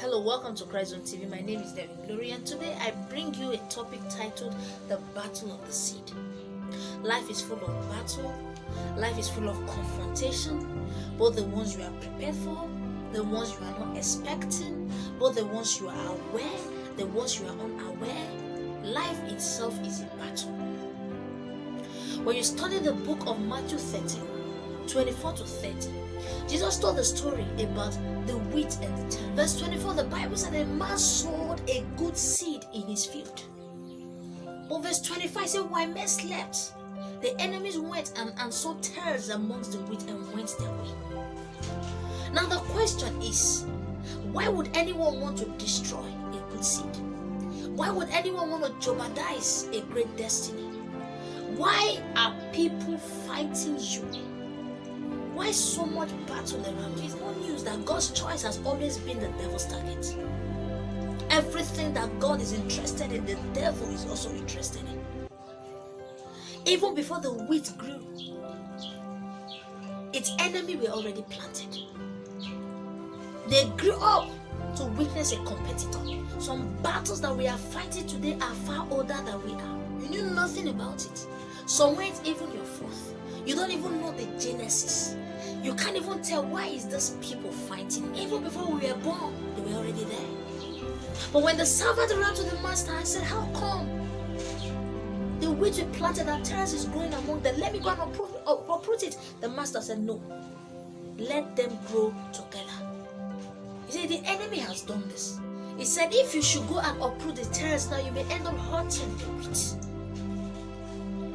Hello, welcome to ChristZone-tv. My name is Devin Glory, and today I bring you a topic titled The Battle of the Seed. Life is full of battle, life is full of confrontation, both the ones you are prepared for, the ones you are not expecting, both the ones you are aware, the ones you are unaware. Life itself is a battle. When you study the book of Matthew 13, 24 to 30, Jesus told the story about the wheat and the tares. Verse 24, the Bible said a man sowed a good seed in his field. But verse 25 said, while men slept, the enemies went and sowed tares amongst the wheat and went their way. Now the question is, why would anyone want to destroy a good seed? Why would anyone want to jeopardize a great destiny? Why are people fighting you? Why so much battle around you? It's no news that God's choice has always been the devil's target. Everything that God is interested in, the devil is also interested in. Even before the wheat grew, its enemy were already planted. They grew up to witness a competitor. Some battles that we are fighting today are far older than we are. You knew nothing about it. Some weren't even your fourth. You don't even know the genesis. You can't even tell why is this people fighting. Even before we were born, they were already there. But when the servant ran to the master and said, how come the wheat we planted and tares is growing among them? Let me go and uproot it. The master said, no. Let them grow together. He said, the enemy has done this. He said, if you should go and uproot the tares now, you may end up hurting the wheat.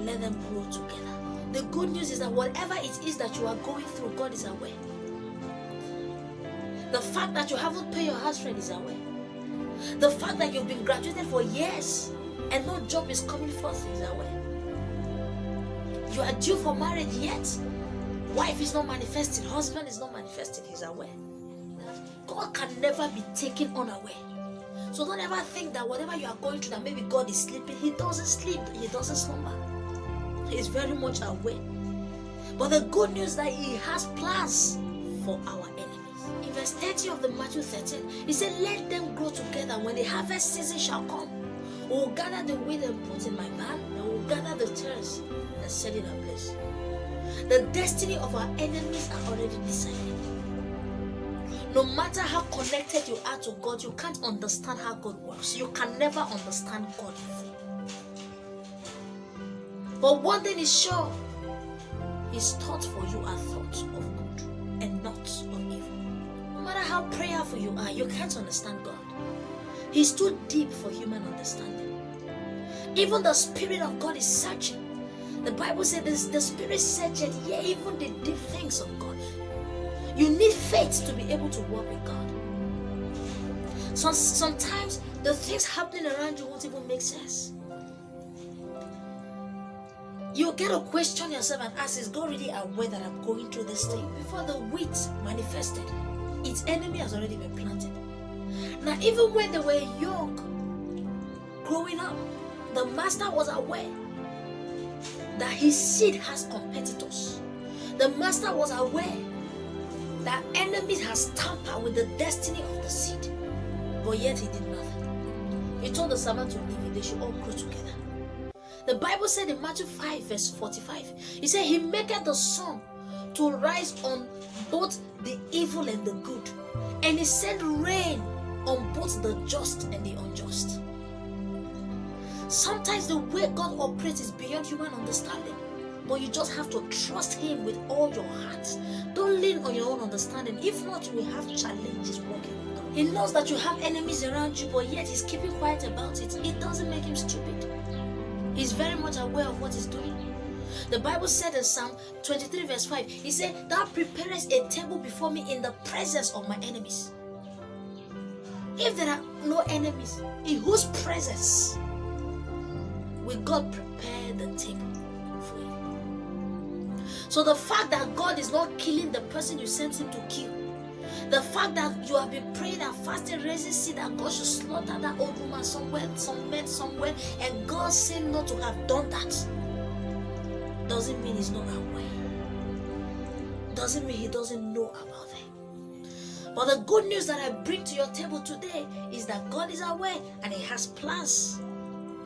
Let them grow together. The good news is that whatever it is that you are going through, God is aware. The fact that you haven't paid your house rent is aware. The fact that you've been graduated for years and no job is coming forth is aware. You are due for marriage yet. Wife is not manifesting, husband is not manifesting, he's aware. God can never be taken unaware. So don't ever think that whatever you are going through, that maybe God is sleeping. He doesn't sleep, he doesn't slumber. He is very much aware. But the good news is that he has plans for our enemies. In verse 30 of the Matthew 13, he said, let them grow together. When the harvest season shall come, we will gather the wheat and put in my barn, and we will gather the tares and set it in place. The destiny of our enemies are already decided. No matter how connected you are to God, you can't understand how God works. You can never understand God fully. But one thing is sure, his thoughts for you are thoughts of good and not of evil. No matter how prayerful you are, you can't understand God. He's too deep for human understanding. Even the Spirit of God is searching. The Bible says the Spirit searches, yea, even the deep things of God. You need faith to be able to walk with God. Sometimes the things happening around you won't even make sense. You get to question yourself and ask, is God really aware that I'm going through this thing? Before the wheat manifested, its enemy has already been planted. Now, even when they were young, growing up, the master was aware that his seed has competitors. The master was aware that enemies has tampered with the destiny of the seed. But yet he did nothing. He told the servant to leave it, they should all grow together. The Bible said in Matthew 5 verse 45, he said, he maketh the sun to rise on both the evil and the good, and he sent rain on both the just and the unjust. Sometimes the way God operates is beyond human understanding, but you just have to trust him with all your heart. Don't lean on your own understanding. If not, you will have challenges walking with God. He knows that you have enemies around you, but yet he's keeping quiet about it. It doesn't make him stupid. He's very much aware of what he's doing. The Bible said in Psalm 23 verse 5, he said, thou preparest a table before me in the presence of my enemies. If there are no enemies, in whose presence will God prepare the table for you? So the fact that God is not killing the person you sent him to kill, the fact that you have been praying and fasting, raising seed that God should slaughter that old woman somewhere, some men somewhere, and God said not to have done that, doesn't mean he's not aware. Doesn't mean he doesn't know about them. But the good news that I bring to your table today is that God is aware and He has plans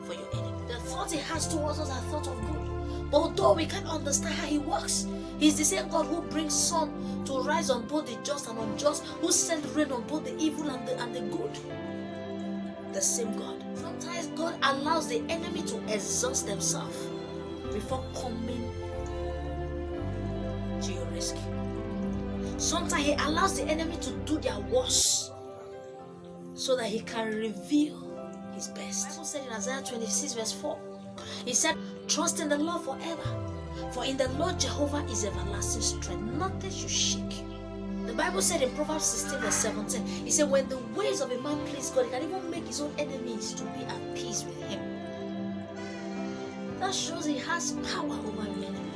for your enemy. The thoughts He has towards us are thoughts of good. But although we can't understand how He works, He's the same God who brings sun to rise on both the just and unjust, who sends rain on both the evil and the good. The same God. Sometimes God allows the enemy to exhaust themselves before coming to your rescue. Sometimes He allows the enemy to do their worst so that He can reveal His best. The Bible said in Isaiah 26 verse 4, He said, trust in the Lord forever, for in the Lord Jehovah is everlasting strength. Nothing should shake you. The Bible said in Proverbs 16 verse 17, He said, when the ways of a man please God, He can even make his own enemies to be at peace with him. That shows He has power over the enemy.